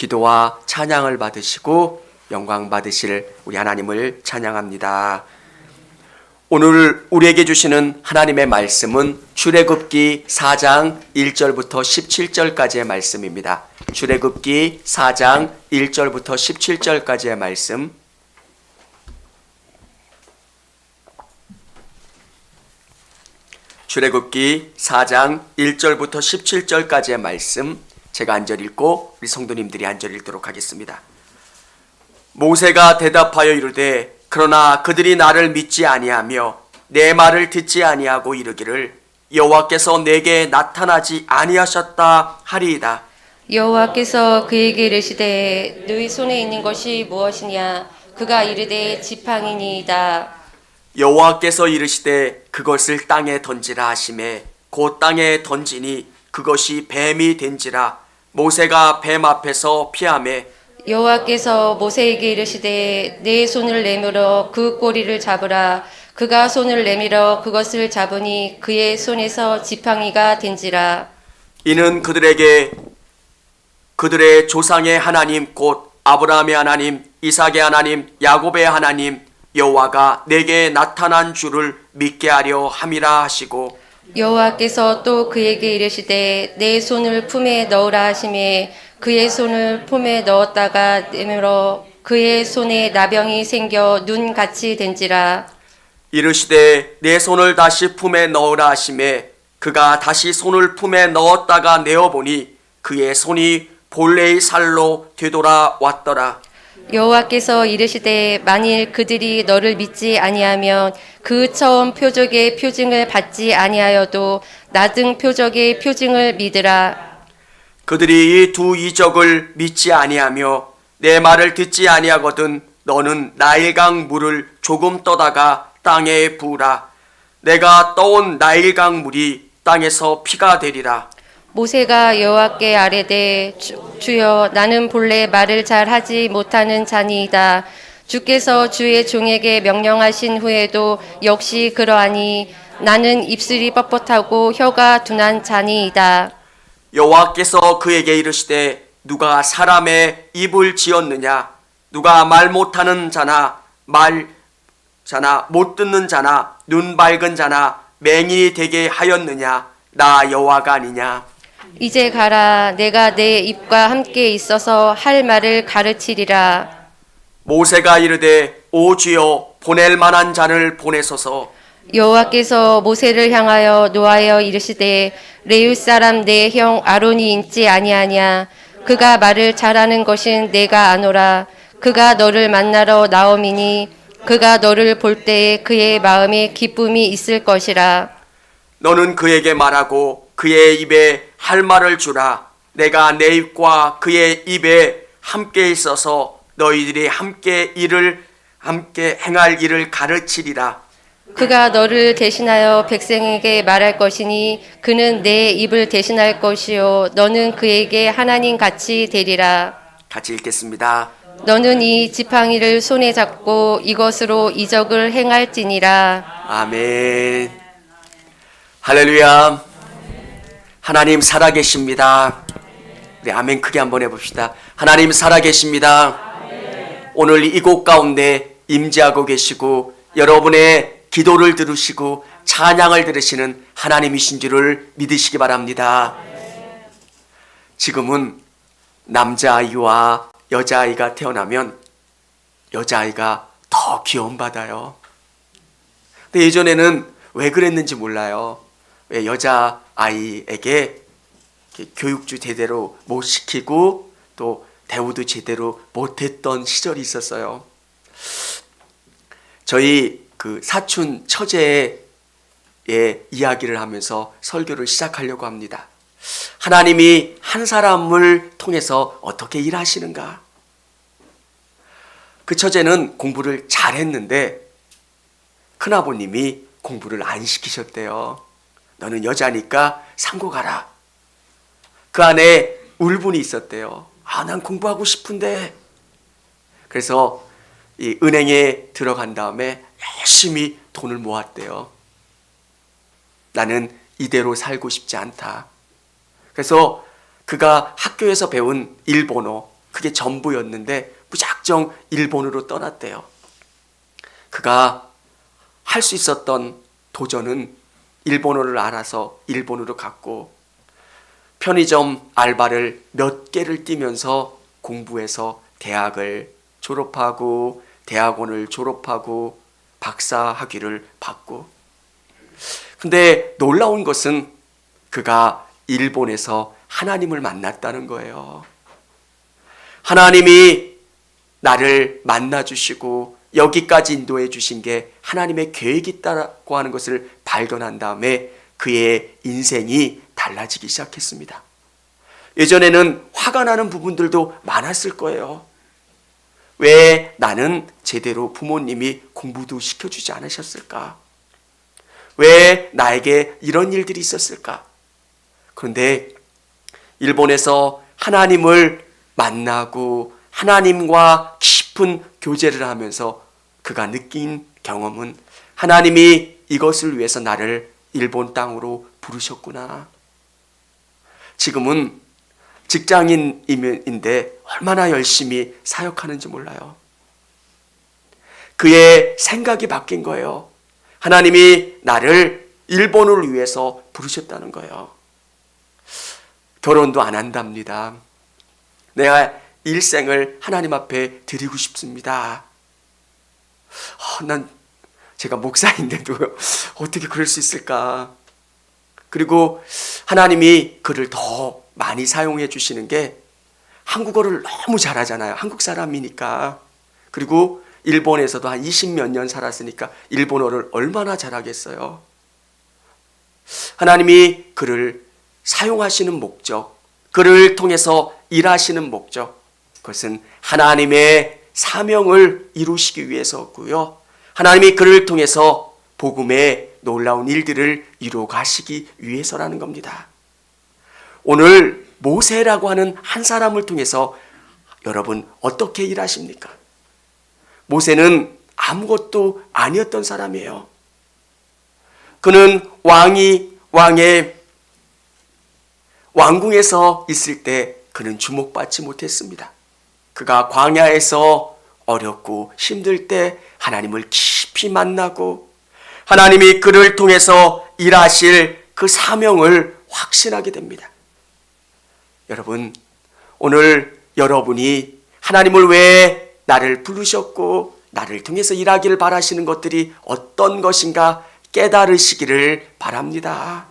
기도와 찬양을 받으시고 영광 받으실 우리 하나님을 찬양합니다. 오늘 우리에게 주시는 하나님의 말씀은 출애굽기 4장 1절부터 17절까지의 말씀입니다. 출애굽기 4장 1절부터 17절까지의 말씀. 출애굽기 4장 1절부터 17절까지의 말씀, 제가 한 절 읽고 우리 성도님들이 한 절 읽도록 하겠습니다. 모세가 대답하여 이르되 그러나 그들이 나를 믿지 아니하며 내 말을 듣지 아니하고 이르기를 여호와께서 내게 나타나지 아니하셨다 하리이다. 여호와께서 그에게 이르시되 너희 손에 있는 것이 무엇이냐? 그가 이르되 지팡이니이다. 여호와께서 이르시되 그것을 땅에 던지라 하시매 곧 땅에 던지니 그것이 뱀이 된지라. 모세가 뱀 앞에서 피하매 여호와께서 모세에게 이르시되 내 손을 내밀어 그 꼬리를 잡으라. 그가 손을 내밀어 그것을 잡으니 그의 손에서 지팡이가 된지라. 이는 그들에게 그들의 조상의 하나님 곧 아브라함의 하나님, 이삭의 하나님, 야곱의 하나님 여호와가 내게 나타난 줄을 믿게 하려 함이라 하시고, 여호와께서 또 그에게 이르시되 내 손을 품에 넣으라 하시매 그의 손을 품에 넣었다가 내밀어 그의 손에 나병이 생겨 눈같이 된지라. 이르시되 내 손을 다시 품에 넣으라 하시매 그가 다시 손을 품에 넣었다가 내어보니 그의 손이 본래의 살로 되돌아왔더라. 여호와께서 이르시되 만일 그들이 너를 믿지 아니하면 그 처음 표적의 표징을 받지 아니하여도 나등 표적의 표징을 믿으라. 그들이 이 두 이적을 믿지 아니하며 내 말을 듣지 아니하거든 너는 나일강 물을 조금 떠다가 땅에 부으라. 내가 떠온 나일강 물이 땅에서 피가 되리라. 모세가 여호와께 아뢰되 주여 나는 본래 말을 잘 하지 못하는 자니이다. 주께서 주의 종에게 명령하신 후에도 역시 그러하니 나는 입술이 뻣뻣하고 혀가 둔한 자니이다. 여호와께서 그에게 이르시되 누가 사람의 입을 지었느냐? 누가 말 못하는 자나 못 듣는 자나 눈 밝은 자나 맹인이 되게 하였느냐? 나 여호와가 아니냐? 이제 가라. 내가 내 입과 함께 있어서 할 말을 가르치리라. 모세가 이르되 오 주여 보낼 만한 자를 보내소서. 여호와께서 모세를 향하여 노하여 이르시되 레위 사람 내 형 아론이 있지 아니하냐? 그가 말을 잘하는 것은 내가 아노라. 그가 너를 만나러 나오미니 그가 너를 볼 때에 그의 마음에 기쁨이 있을 것이라. 너는 그에게 말하고 그의 입에 할 말을 주라. 내가 내 입과 그의 입에 함께 있어서 너희들이 함께 행할 일을 가르치리라. 그가 너를 대신하여 백성에게 말할 것이니 그는 내 입을 대신할 것이요 너는 그에게 하나님 같이 되리라. 같이 읽겠습니다. 너는 이 지팡이를 손에 잡고 이것으로 이적을 행할지니라. 아멘. 할렐루야. 하나님 살아계십니다. 우리 아멘 크게 한번 해봅시다. 하나님 살아계십니다. 오늘 이곳 가운데 임재하고 계시고 여러분의 기도를 들으시고 찬양을 들으시는 하나님이신 줄을 믿으시기 바랍니다. 지금은 남자아이와 여자아이가 태어나면 여자아이가 더 귀여움받아요. 근데 예전에는 왜 그랬는지 몰라요. 왜 여자아이에게 교육도 제대로 못 시키고 또 대우도 제대로 못했던 시절이 있었어요. 저희 그 사촌 처제의 이야기를 하면서 설교를 시작하려고 합니다. 하나님이 한 사람을 통해서 어떻게 일하시는가? 그 처제는 공부를 잘했는데 큰아버님이 공부를 안 시키셨대요. 너는 여자니까 상고 가라. 그 안에 울분이 있었대요. 난 공부하고 싶은데. 그래서 이 은행에 들어간 다음에 열심히 돈을 모았대요. 나는 이대로 살고 싶지 않다. 그래서 그가 학교에서 배운 일본어, 그게 전부였는데 무작정 일본으로 떠났대요. 그가 할 수 있었던 도전은 일본어를 알아서 일본으로 갔고 편의점 알바를 몇 개를 뛰면서 공부해서 대학을 졸업하고 대학원을 졸업하고 박사 학위를 받고, 근데 놀라운 것은 그가 일본에서 하나님을 만났다는 거예요. 하나님이 나를 만나주시고 여기까지 인도해 주신 게 하나님의 계획이 있다고 하는 것을 발견한 다음에 그의 인생이 달라지기 시작했습니다. 예전에는 화가 나는 부분들도 많았을 거예요. 왜 나는 제대로 부모님이 공부도 시켜주지 않으셨을까? 왜 나에게 이런 일들이 있었을까? 그런데 일본에서 하나님을 만나고 하나님과 깊은 교제를 하면서 그가 느낀 경험은 하나님이 이것을 위해서 나를 일본 땅으로 부르셨구나. 지금은 직장인인데 얼마나 열심히 사역하는지 몰라요. 그의 생각이 바뀐 거예요. 하나님이 나를 일본을 위해서 부르셨다는 거예요. 결혼도 안 한답니다. 내가 일생을 하나님 앞에 드리고 싶습니다. 제가 목사인데도 어떻게 그럴 수 있을까? 그리고 하나님이 그를 더 많이 사용해 주시는 게 한국어를 너무 잘하잖아요. 한국 사람이니까. 그리고 일본에서도 한 20몇 년 살았으니까 일본어를 얼마나 잘하겠어요. 하나님이 그를 사용하시는 목적, 그를 통해서 일하시는 목적, 그것은 하나님의 사명을 이루시기 위해서고요. 하나님이 그를 통해서 복음의 놀라운 일들을 이루어 가시기 위해서라는 겁니다. 오늘 모세라고 하는 한 사람을 통해서 여러분 어떻게 일하십니까? 모세는 아무것도 아니었던 사람이에요. 그는 왕의 왕궁에서 있을 때 그는 주목받지 못했습니다. 그가 광야에서 어렵고 힘들 때 하나님을 깊이 만나고 하나님이 그를 통해서 일하실 그 사명을 확신하게 됩니다. 여러분, 오늘 여러분이 하나님을 왜 나를 부르셨고 나를 통해서 일하기를 바라시는 것들이 어떤 것인가 깨달으시기를 바랍니다.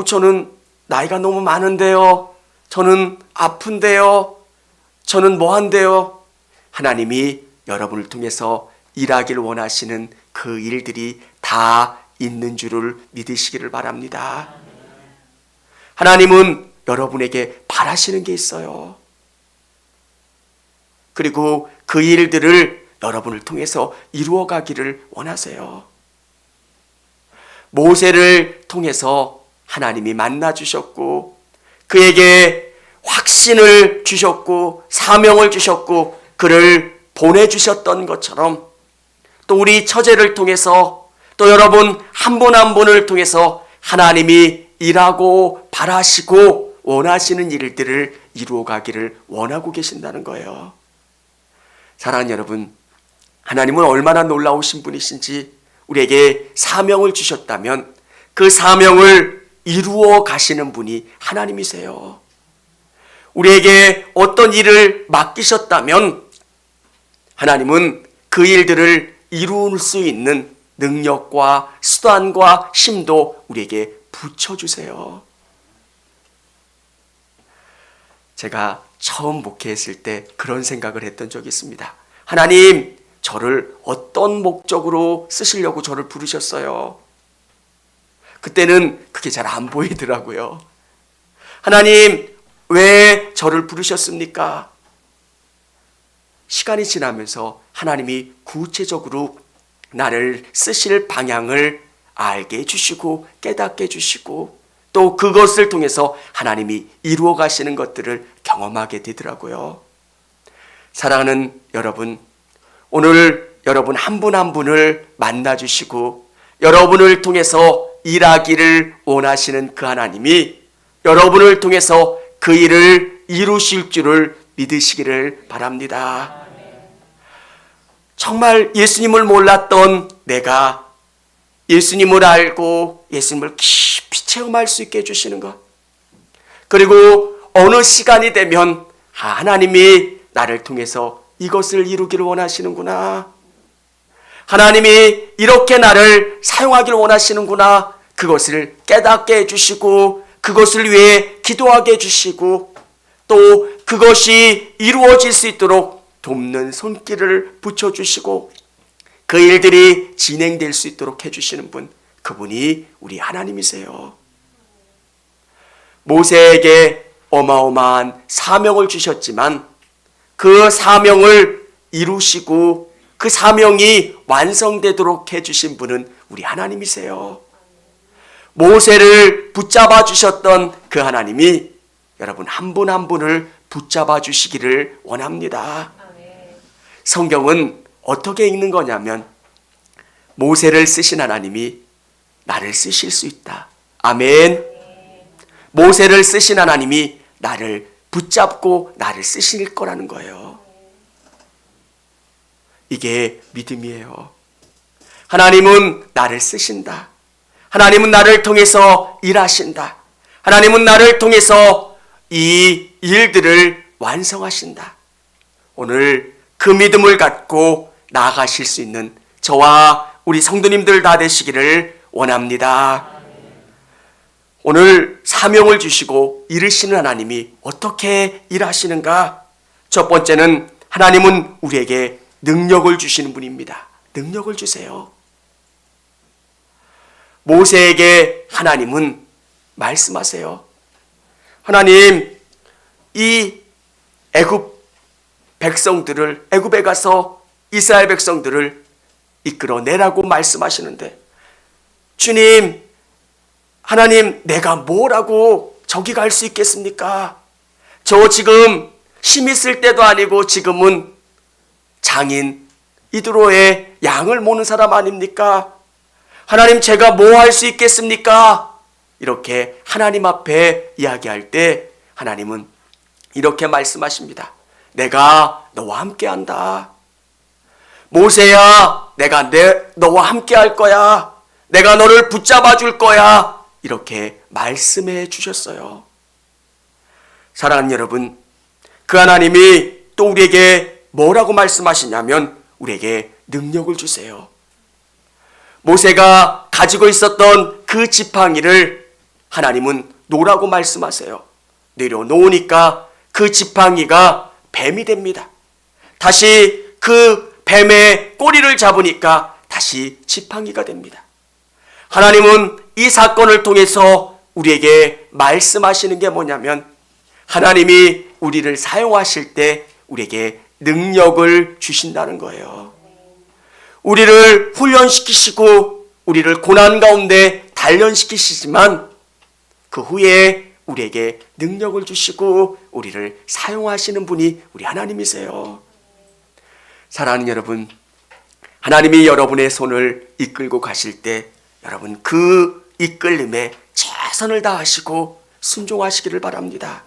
저는 나이가 너무 많은데요. 저는 아픈데요. 저는 뭐한데요. 하나님이 여러분을 통해서 일하기를 원하시는 그 일들이 다 있는 줄을 믿으시기를 바랍니다. 하나님은 여러분에게 바라시는 게 있어요. 그리고 그 일들을 여러분을 통해서 이루어 가기를 원하세요. 모세를 통해서 하나님이 만나 주셨고 그에게 확신을 주셨고 사명을 주셨고 그를 보내주셨던 것처럼 또 우리 처제를 통해서 또 여러분 한 분 한 분을 통해서 하나님이 일하고 바라시고 원하시는 일들을 이루어 가기를 원하고 계신다는 거예요. 사랑하는 여러분, 하나님은 얼마나 놀라우신 분이신지 우리에게 사명을 주셨다면 그 사명을 이루어 가시는 분이 하나님이세요. 우리에게 어떤 일을 맡기셨다면 하나님은 그 일들을 이룰 수 있는 능력과 수단과 힘도 우리에게 붙여주세요. 제가 처음 목회했을 때 그런 생각을 했던 적이 있습니다. 하나님, 저를 어떤 목적으로 쓰시려고 저를 부르셨어요? 그때는 그게 잘 안 보이더라고요. 하나님, 왜 저를 부르셨습니까? 시간이 지나면서 하나님이 구체적으로 나를 쓰실 방향을 알게 해주시고 깨닫게 해주시고 또 그것을 통해서 하나님이 이루어 가시는 것들을 경험하게 되더라고요. 사랑하는 여러분, 오늘 여러분 한 분 한 분을 만나주시고 여러분을 통해서 일하기를 원하시는 그 하나님이 여러분을 통해서 그 일을 이루실 줄을 믿으시기를 바랍니다. 정말 예수님을 몰랐던 내가 예수님을 알고 예수님을 깊이 체험할 수 있게 해주시는 것, 그리고 어느 시간이 되면 하나님이 나를 통해서 이것을 이루기를 원하시는구나, 하나님이 이렇게 나를 사용하기를 원하시는구나, 그것을 깨닫게 해주시고 그것을 위해 기도하게 해주시고 또 그것이 이루어질 수 있도록 돕는 손길을 붙여주시고 그 일들이 진행될 수 있도록 해주시는 분, 그분이 우리 하나님이세요. 모세에게 어마어마한 사명을 주셨지만 그 사명을 이루시고 그 사명이 완성되도록 해주신 분은 우리 하나님이세요. 모세를 붙잡아 주셨던 그 하나님이 여러분 한 분 한 분을 붙잡아 주시기를 원합니다. 성경은 어떻게 읽는 거냐면 모세를 쓰신 하나님이 나를 쓰실 수 있다. 아멘. 모세를 쓰신 하나님이 나를 붙잡고 나를 쓰실 거라는 거예요. 이게 믿음이에요. 하나님은 나를 쓰신다. 하나님은 나를 통해서 일하신다. 하나님은 나를 통해서 이 일들을 완성하신다. 오늘 그 믿음을 갖고 나아가실 수 있는 저와 우리 성도님들 다 되시기를 원합니다. 오늘 사명을 주시고 이루시는 하나님이 어떻게 일하시는가? 첫 번째는 하나님은 우리에게 능력을 주시는 분입니다. 능력을 주세요. 모세에게 하나님은 말씀하세요. 하나님, 이 애굽 백성들을, 애굽에 가서 이스라엘 백성들을 이끌어내라고 말씀하시는데, 주님, 하나님, 내가 뭐라고 저기 갈 수 있겠습니까? 저 지금 힘 있을 때도 아니고 지금은 장인 이드로의 양을 모는 사람 아닙니까? 하나님, 제가 뭐 할 수 있겠습니까? 이렇게 하나님 앞에 이야기할 때 하나님은 이렇게 말씀하십니다. 내가 너와 함께 한다. 모세야, 내가 너와 함께 할 거야. 내가 너를 붙잡아 줄 거야. 이렇게 말씀해 주셨어요. 사랑하는 여러분, 그 하나님이 또 우리에게 뭐라고 말씀하시냐면 우리에게 능력을 주세요. 모세가 가지고 있었던 그 지팡이를 하나님은 놓으라고 말씀하세요. 내려놓으니까 그 지팡이가 뱀이 됩니다. 다시 그 뱀의 꼬리를 잡으니까 다시 지팡이가 됩니다. 하나님은 이 사건을 통해서 우리에게 말씀하시는 게 뭐냐면 하나님이 우리를 사용하실 때 우리에게 능력을 주신다는 거예요. 우리를 훈련시키시고 우리를 고난 가운데 단련시키시지만 그 후에 우리에게 능력을 주시고 우리를 사용하시는 분이 우리 하나님이세요. 사랑하는 여러분, 하나님이 여러분의 손을 이끌고 가실 때 여러분 그 이끌림에 최선을 다하시고 순종하시기를 바랍니다.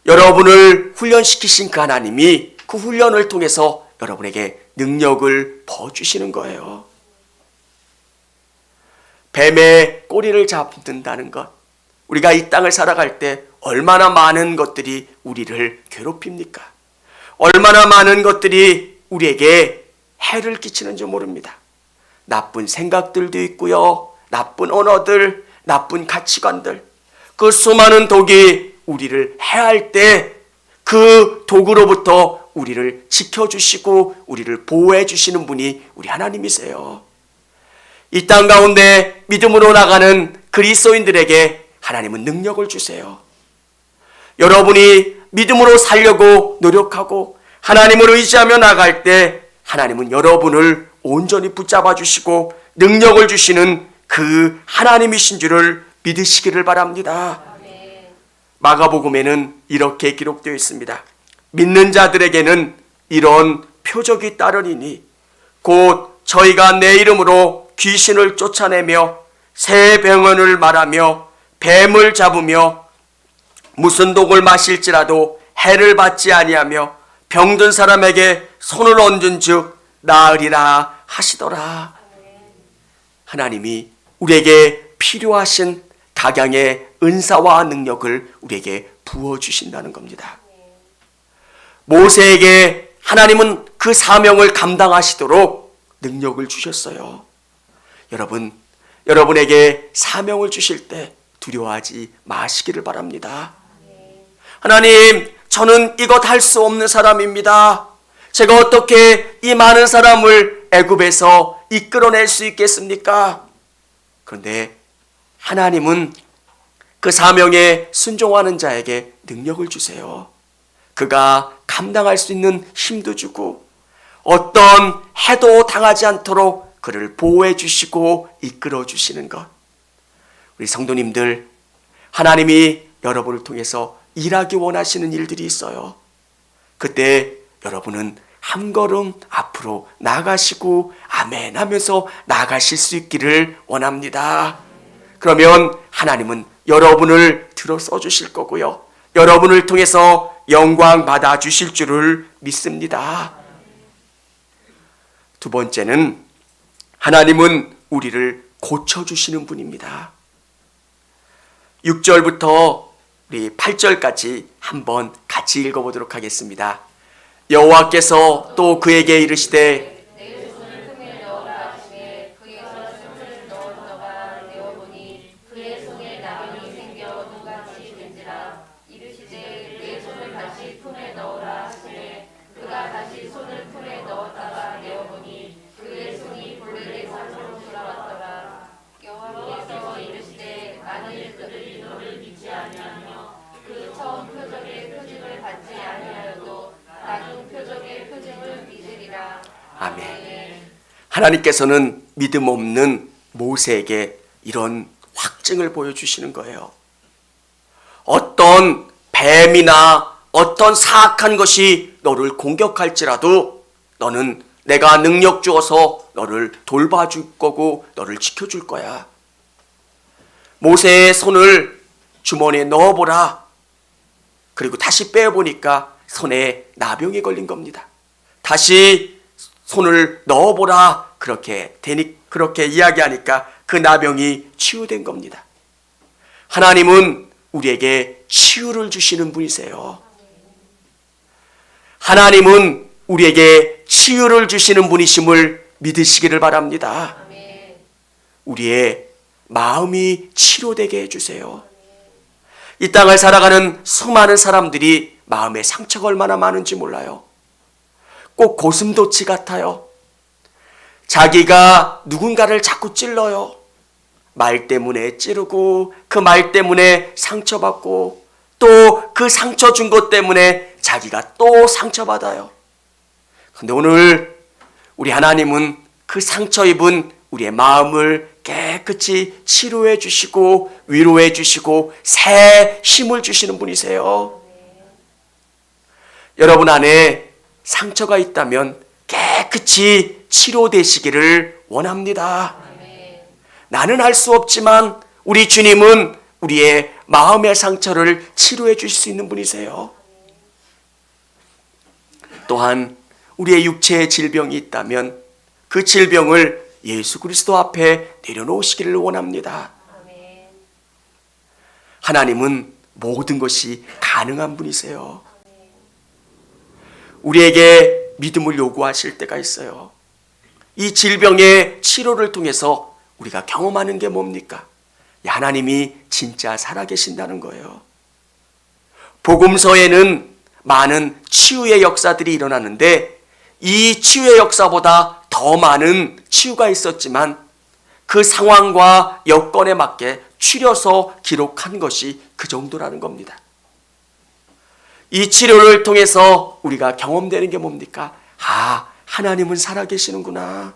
여러분을 훈련시키신 그 하나님이 그 훈련을 통해서 여러분에게 능력을 부어주시는 거예요. 뱀의 꼬리를 잡는다는 것, 우리가 이 땅을 살아갈 때 얼마나 많은 것들이 우리를 괴롭힙니까? 얼마나 많은 것들이 우리에게 해를 끼치는지 모릅니다. 나쁜 생각들도 있고요, 나쁜 언어들, 나쁜 가치관들, 그 수많은 독이 우리를 해할 때 그 독으로부터 우리를 지켜주시고 우리를 보호해 주시는 분이 우리 하나님이세요. 이 땅 가운데 믿음으로 나가는 그리스도인들에게 하나님은 능력을 주세요. 여러분이 믿음으로 살려고 노력하고 하나님을 의지하며 나갈 때 하나님은 여러분을 온전히 붙잡아 주시고 능력을 주시는 그 하나님이신 줄을 믿으시기를 바랍니다. 마가복음에는 이렇게 기록되어 있습니다. 믿는 자들에게는 이런 표적이 따르리니 곧 저희가 내 이름으로 귀신을 쫓아내며 새 병언을 말하며 뱀을 잡으며 무슨 독을 마실지라도 해를 받지 아니하며 병든 사람에게 손을 얹은 즉 나으리라 하시더라. 하나님이 우리에게 필요하신 각양의 은사와 능력을 우리에게 부어주신다는 겁니다. 모세에게 하나님은 그 사명을 감당하시도록 능력을 주셨어요. 여러분, 여러분에게 사명을 주실 때 두려워하지 마시기를 바랍니다. 하나님, 저는 이것 할 수 없는 사람입니다. 제가 어떻게 이 많은 사람을 애굽에서 이끌어낼 수 있겠습니까? 그런데 하나님은 그 사명에 순종하는 자에게 능력을 주세요. 그가 감당할 수 있는 힘도 주고 어떤 해도 당하지 않도록 그를 보호해 주시고 이끌어 주시는 것. 우리 성도님들, 하나님이 여러분을 통해서 일하기 원하시는 일들이 있어요. 그때 여러분은 한 걸음 앞으로 나가시고 아멘 하면서 나가실 수 있기를 원합니다. 그러면 하나님은 여러분을 들어 써주실 거고요. 여러분을 통해서 영광 받아 주실 줄을 믿습니다. 두 번째는 하나님은 우리를 고쳐주시는 분입니다. 6절부터 우리 8절까지 한번 같이 읽어보도록 하겠습니다. 여호와께서 또 그에게 이르시되 아멘. 하나님께서는 믿음 없는 모세에게 이런 확증을 보여주시는 거예요. 어떤 뱀이나 어떤 사악한 것이 너를 공격할지라도 너는 내가 능력 주어서 너를 돌봐줄 거고 너를 지켜줄 거야. 모세의 손을 주머니에 넣어보라. 그리고 다시 빼보니까 손에 나병이 걸린 겁니다. 다시 손을 넣어보라. 그렇게 이야기하니까 그 나병이 치유된 겁니다. 하나님은 우리에게 치유를 주시는 분이세요. 하나님은 우리에게 치유를 주시는 분이심을 믿으시기를 바랍니다. 우리의 마음이 치료되게 해주세요. 이 땅을 살아가는 수많은 사람들이 마음에 상처가 얼마나 많은지 몰라요. 꼭 고슴도치 같아요. 자기가 누군가를 자꾸 찔러요. 말 때문에 찌르고 그 말 때문에 상처받고 또 그 상처 준 것 때문에 자기가 또 상처받아요. 근데 오늘 우리 하나님은 그 상처 입은 우리의 마음을 깨끗이 치료해 주시고 위로해 주시고 새 힘을 주시는 분이세요. 여러분 안에 상처가 있다면 깨끗이 치료되시기를 원합니다. 나는 할 수 없지만 우리 주님은 우리의 마음의 상처를 치료해 주실 수 있는 분이세요. 또한 우리의 육체의 질병이 있다면 그 질병을 예수 그리스도 앞에 내려놓으시기를 원합니다. 하나님은 모든 것이 가능한 분이세요. 우리에게 믿음을 요구하실 때가 있어요. 이 질병의 치료를 통해서 우리가 경험하는 게 뭡니까? 하나님이 진짜 살아계신다는 거예요. 복음서에는 많은 치유의 역사들이 일어나는데 이 치유의 역사보다 더 많은 치유가 있었지만 그 상황과 여건에 맞게 추려서 기록한 것이 그 정도라는 겁니다. 이 치료를 통해서 우리가 경험되는 게 뭡니까? 하나님은 살아계시는구나.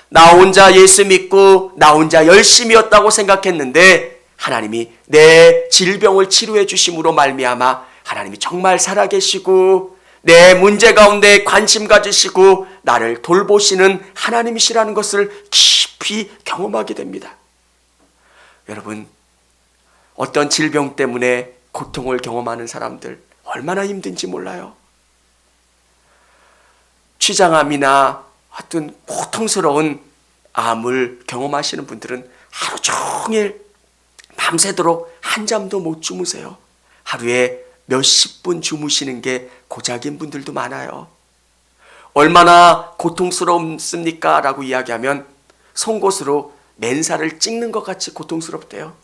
나 혼자 예수 믿고 나 혼자 열심이었다고 생각했는데 하나님이 내 질병을 치료해 주심으로 말미암아 하나님이 정말 살아계시고 내 문제 가운데 관심 가지시고 나를 돌보시는 하나님이시라는 것을 깊이 경험하게 됩니다. 여러분, 어떤 질병 때문에 고통을 경험하는 사람들 얼마나 힘든지 몰라요. 췌장암이나 어떤 고통스러운 암을 경험하시는 분들은 하루 종일 밤새도록 한잠도 못 주무세요. 하루에 몇십 분 주무시는 게 고작인 분들도 많아요. 얼마나 고통스럽습니까? 라고 이야기하면 송곳으로 맨살을 찍는 것 같이 고통스럽대요.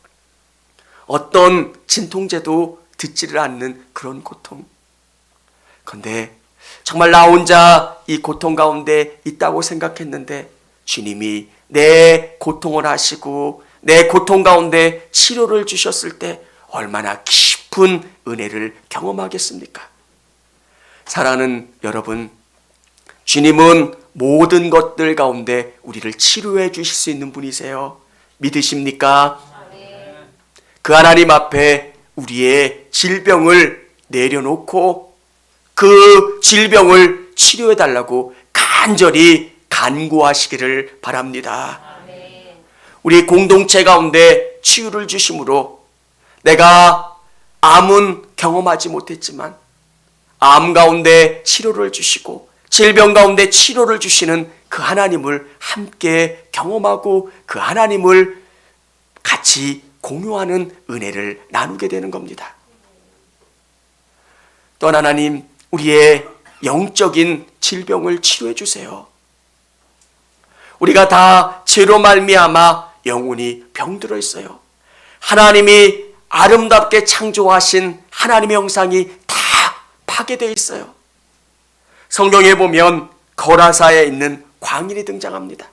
어떤 진통제도 듣지를 않는 그런 고통. 그런데 정말 나 혼자 이 고통 가운데 있다고 생각했는데 주님이 내 고통을 하시고 내 고통 가운데 치료를 주셨을 때 얼마나 깊은 은혜를 경험하겠습니까? 사랑하는 여러분, 주님은 모든 것들 가운데 우리를 치료해 주실 수 있는 분이세요. 믿으십니까? 그 하나님 앞에 우리의 질병을 내려놓고 그 질병을 치료해 달라고 간절히 간구하시기를 바랍니다. 우리 공동체 가운데 치유를 주심으로 내가 암은 경험하지 못했지만 암 가운데 치료를 주시고 질병 가운데 치료를 주시는 그 하나님을 함께 경험하고 그 하나님을 같이 공유하는 은혜를 나누게 되는 겁니다. 또한 하나님, 우리의 영적인 질병을 치료해 주세요. 우리가 다 죄로 말미암아 영혼이 병들어 있어요. 하나님이 아름답게 창조하신 하나님의 형상이 다 파괴되어 있어요. 성경에 보면 거라사에 있는 광인이 등장합니다.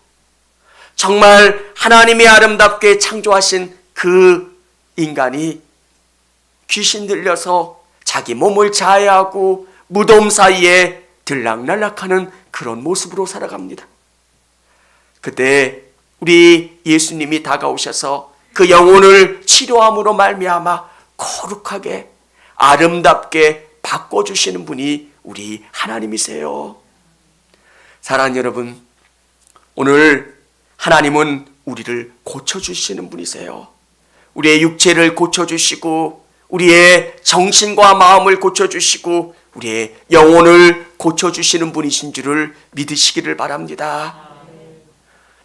정말 하나님이 아름답게 창조하신 그 인간이 귀신 들려서 자기 몸을 자해하고 무덤 사이에 들락날락하는 그런 모습으로 살아갑니다. 그때 우리 예수님이 다가오셔서 그 영혼을 치료함으로 말미암아 거룩하게 아름답게 바꿔주시는 분이 우리 하나님이세요. 사랑하는 여러분, 오늘 하나님은 우리를 고쳐주시는 분이세요. 우리의 육체를 고쳐주시고 우리의 정신과 마음을 고쳐주시고 우리의 영혼을 고쳐주시는 분이신 줄을 믿으시기를 바랍니다.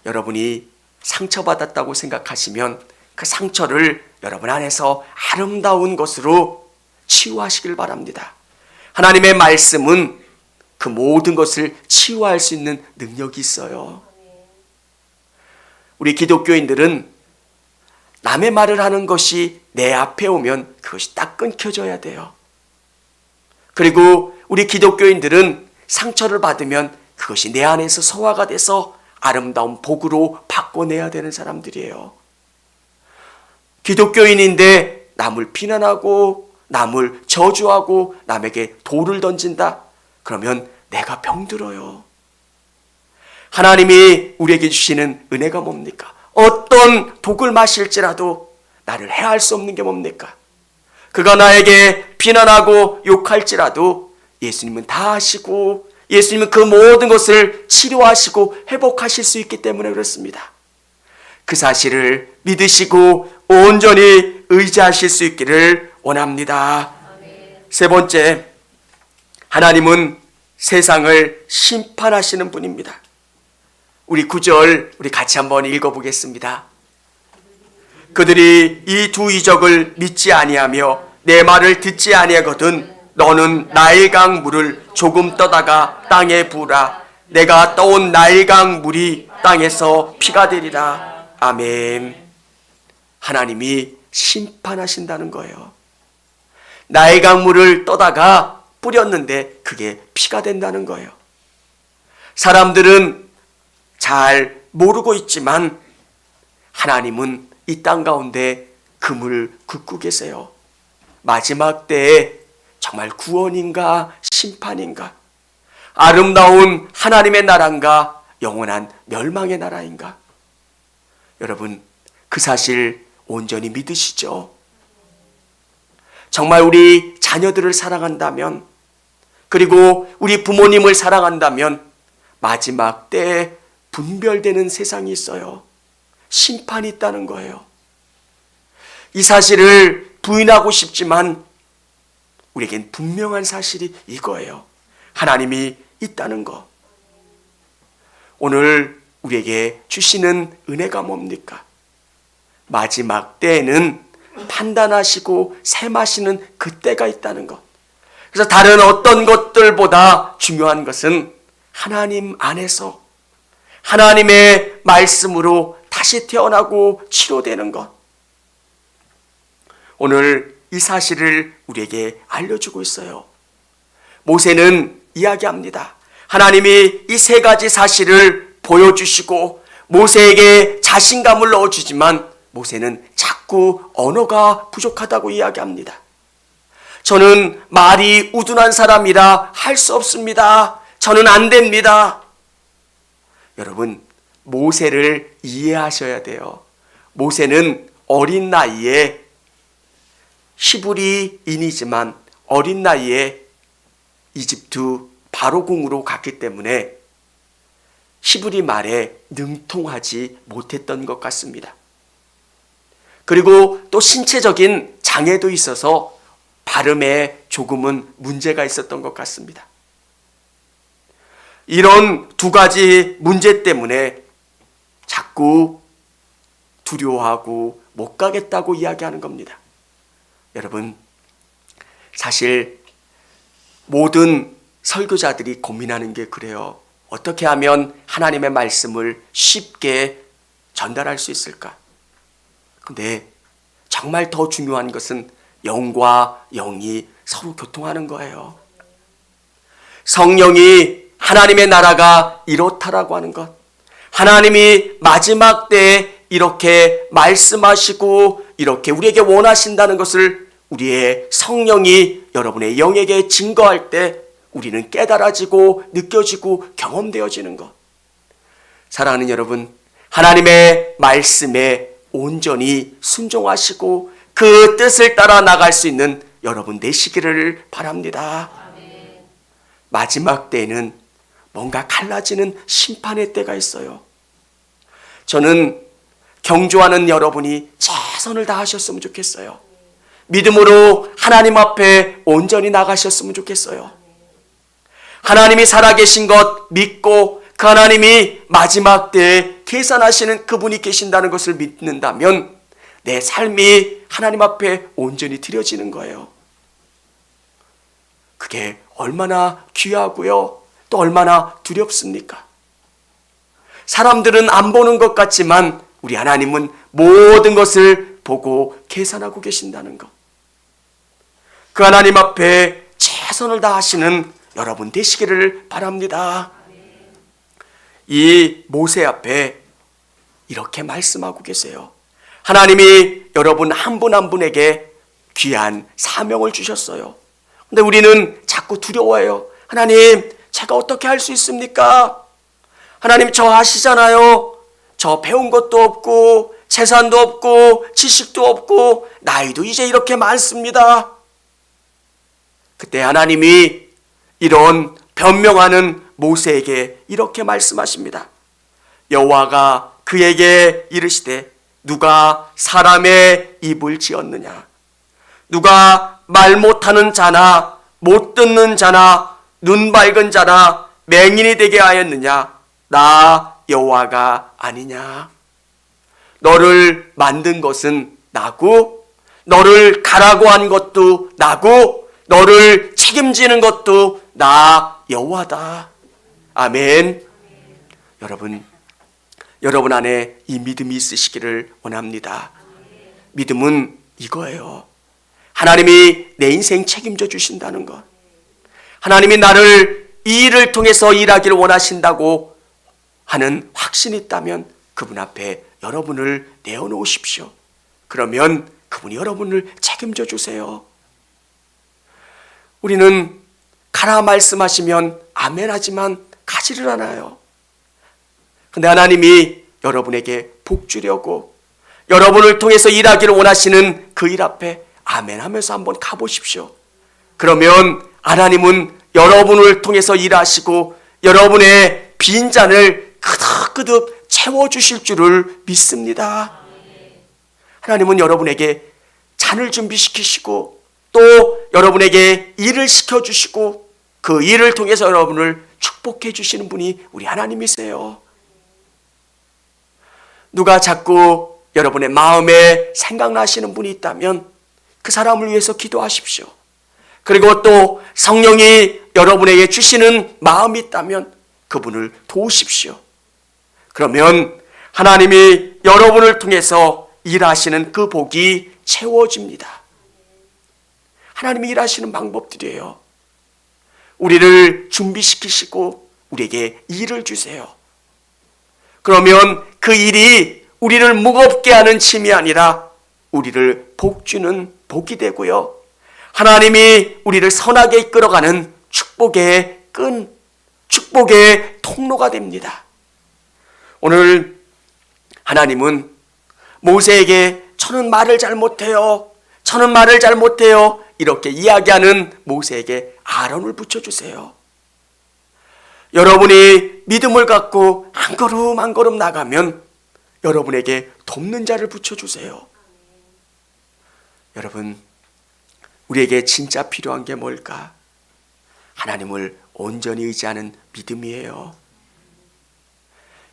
여러분이 상처받았다고 생각하시면 그 상처를 여러분 안에서 아름다운 것으로 치유하시길 바랍니다. 하나님의 말씀은 그 모든 것을 치유할 수 있는 능력이 있어요. 우리 기독교인들은 남의 말을 하는 것이 내 앞에 오면 그것이 딱 끊겨져야 돼요. 그리고 우리 기독교인들은 상처를 받으면 그것이 내 안에서 소화가 돼서 아름다운 복으로 바꿔내야 되는 사람들이에요. 기독교인인데 남을 비난하고 남을 저주하고 남에게 돌을 던진다? 그러면 내가 병들어요. 하나님이 우리에게 주시는 은혜가 뭡니까? 어떤 독을 마실지라도 나를 해할 수 없는 게 뭡니까? 그가 나에게 비난하고 욕할지라도 예수님은 다 하시고 예수님은 그 모든 것을 치료하시고 회복하실 수 있기 때문에 그렇습니다. 그 사실을 믿으시고 온전히 의지하실 수 있기를 원합니다. 세 번째, 하나님은 세상을 심판하시는 분입니다. 우리 9절 우리 같이 한번 읽어보겠습니다. 그들이 이 두 이적을 믿지 아니하며 내 말을 듣지 아니하거든 너는 나일강 물을 조금 떠다가 땅에 부으라. 내가 떠온 나일강 물이 땅에서 피가 되리라. 아멘. 하나님이 심판하신다는 거예요. 나일강 물을 떠다가 뿌렸는데 그게 피가 된다는 거예요. 사람들은 잘 모르고 있지만 하나님은 이 땅 가운데 금을 긋고 계세요. 마지막 때에 정말 구원인가 심판인가, 아름다운 하나님의 나라인가 영원한 멸망의 나라인가. 여러분, 그 사실 온전히 믿으시죠? 정말 우리 자녀들을 사랑한다면, 그리고 우리 부모님을 사랑한다면 마지막 때에 분별되는 세상이 있어요. 심판이 있다는 거예요. 이 사실을 부인하고 싶지만 우리에겐 분명한 사실이 이거예요. 하나님이 있다는 거. 오늘 우리에게 주시는 은혜가 뭡니까? 마지막 때에는 판단하시고 셈하시는 그때가 있다는 것. 그래서 다른 어떤 것들보다 중요한 것은 하나님 안에서 하나님의 말씀으로 다시 태어나고 치료되는 것. 오늘 이 사실을 우리에게 알려주고 있어요. 모세는 이야기합니다. 하나님이 이 세 가지 사실을 보여주시고 모세에게 자신감을 넣어주지만 모세는 자꾸 언어가 부족하다고 이야기합니다. 저는 말이 우둔한 사람이라 할 수 없습니다. 저는 안 됩니다. 여러분, 모세를 이해하셔야 돼요. 모세는 어린 나이에 히브리인이지만 어린 나이에 이집트 바로궁으로 갔기 때문에 히브리 말에 능통하지 못했던 것 같습니다. 그리고 또 신체적인 장애도 있어서 발음에 조금은 문제가 있었던 것 같습니다. 이런 두 가지 문제 때문에 자꾸 두려워하고 못 가겠다고 이야기하는 겁니다. 여러분, 사실 모든 설교자들이 고민하는 게 그래요. 어떻게 하면 하나님의 말씀을 쉽게 전달할 수 있을까? 근데 정말 더 중요한 것은 영과 영이 서로 교통하는 거예요. 성령이 하나님의 나라가 이렇다라고 하는 것, 하나님이 마지막 때에 이렇게 말씀하시고 이렇게 우리에게 원하신다는 것을 우리의 성령이 여러분의 영에게 증거할 때 우리는 깨달아지고 느껴지고 경험되어지는 것. 사랑하는 여러분, 하나님의 말씀에 온전히 순종하시고 그 뜻을 따라 나갈 수 있는 여러분 되시기를 바랍니다. 마지막 때에는 뭔가 갈라지는 심판의 때가 있어요. 저는 경주하는 여러분이 최선을 다하셨으면 좋겠어요. 믿음으로 하나님 앞에 온전히 나가셨으면 좋겠어요. 하나님이 살아계신 것 믿고 그 하나님이 마지막 때에 계산하시는 그분이 계신다는 것을 믿는다면 내 삶이 하나님 앞에 온전히 드려지는 거예요. 그게 얼마나 귀하고요, 또 얼마나 두렵습니까? 사람들은 안 보는 것 같지만 우리 하나님은 모든 것을 보고 계산하고 계신다는 것. 그 하나님 앞에 최선을 다하시는 여러분 되시기를 바랍니다. 이 모세 앞에 이렇게 말씀하고 계세요. 하나님이 여러분 한 분 한 분에게 귀한 사명을 주셨어요. 근데 우리는 자꾸 두려워해요. 하나님, 제가 어떻게 할 수 있습니까? 하나님, 저 아시잖아요. 저 배운 것도 없고 재산도 없고 지식도 없고 나이도 이제 이렇게 많습니다. 그때 하나님이 이런 변명하는 모세에게 이렇게 말씀하십니다. 여호와가 그에게 이르시되 누가 사람의 입을 지었느냐? 누가 말 못하는 자나 못 듣는 자나 눈 밝은 자나 맹인이 되게 하였느냐? 나 여호와가 아니냐? 너를 만든 것은 나고 너를 가라고 한 것도 나고 너를 책임지는 것도 나 여호와다. 아멘. 여러분 안에 이 믿음이 있으시기를 원합니다. 믿음은 이거예요. 하나님이 내 인생 책임져 주신다는 것. 하나님이 나를 이 일을 통해서 일하기를 원하신다고 하는 확신이 있다면 그분 앞에 여러분을 내어놓으십시오. 그러면 그분이 여러분을 책임져 주세요. 우리는 가라 말씀하시면 아멘 하지만 가지를 않아요. 근데 하나님이 여러분에게 복 주려고 여러분을 통해서 일하기를 원하시는 그 일 앞에 아멘 하면서 한번 가보십시오. 그러면 하나님은 여러분을 통해서 일하시고 여러분의 빈잔을 그득그득 채워주실 줄을 믿습니다. 하나님은 여러분에게 반을 준비시키시고 또 여러분에게 일을 시켜주시고 그 일을 통해서 여러분을 축복해 주시는 분이 우리 하나님이세요. 누가 자꾸 여러분의 마음에 생각나시는 분이 있다면 그 사람을 위해서 기도하십시오. 그리고 또 성령이 여러분에게 주시는 마음이 있다면 그분을 도우십시오. 그러면 하나님이 여러분을 통해서 일하시는 그 복이 채워집니다. 하나님이 일하시는 방법들이에요. 우리를 준비시키시고 우리에게 일을 주세요. 그러면 그 일이 우리를 무겁게 하는 짐이 아니라 우리를 복주는 복이 되고요. 하나님이 우리를 선하게 이끌어가는 축복의 끈, 축복의 통로가 됩니다. 오늘 하나님은 모세에게 저는 말을 잘 못해요. 저는 말을 잘 못해요. 이렇게 이야기하는 모세에게 아론을 붙여주세요. 여러분이 믿음을 갖고 한 걸음 한 걸음 나가면 여러분에게 돕는 자를 붙여주세요. 여러분, 우리에게 진짜 필요한 게 뭘까? 하나님을 온전히 의지하는 믿음이에요.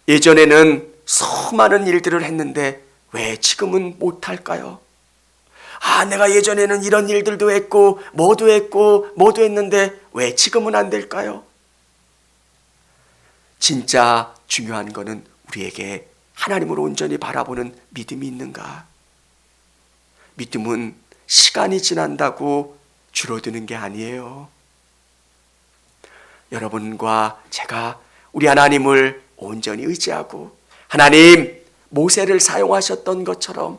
예전에는 수많은 일들을 했는데 왜 지금은 못할까요? 내가 예전에는 이런 일들도 했고 뭐도 했는데 왜 지금은 안 될까요? 진짜 중요한 거는 우리에게 하나님을 온전히 바라보는 믿음이 있는가? 믿음은 시간이 지난다고 줄어드는 게 아니에요. 여러분과 제가 우리 하나님을 온전히 의지하고 하나님 모세를 사용하셨던 것처럼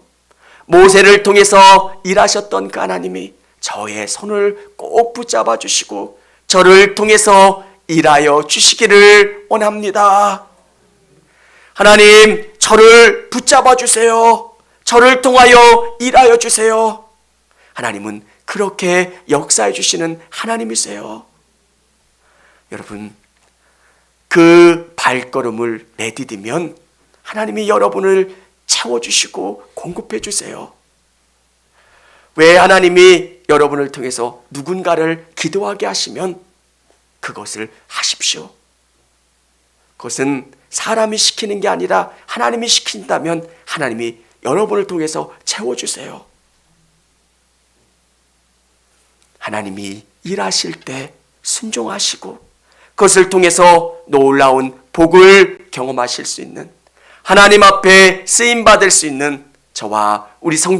모세를 통해서 일하셨던 그 하나님이 저의 손을 꼭 붙잡아 주시고 저를 통해서 일하여 주시기를 원합니다. 하나님, 저를 붙잡아 주세요. 저를 통하여 일하여 주세요. 하나님은 그렇게 역사해 주시는 하나님이세요. 여러분, 그 발걸음을 내디디면 하나님이 여러분을 채워주시고 공급해 주세요. 왜 하나님이 여러분을 통해서 누군가를 기도하게 하시면 그것을 하십시오. 그것은 사람이 시키는 게 아니라 하나님이 시킨다면 하나님이 여러분을 통해서 채워주세요. 하나님이 일하실 때 순종하시고 그것을 통해서 놀라운 복을 경험하실 수 있는 하나님 앞에 쓰임받을 수 있는 저와 우리 성도님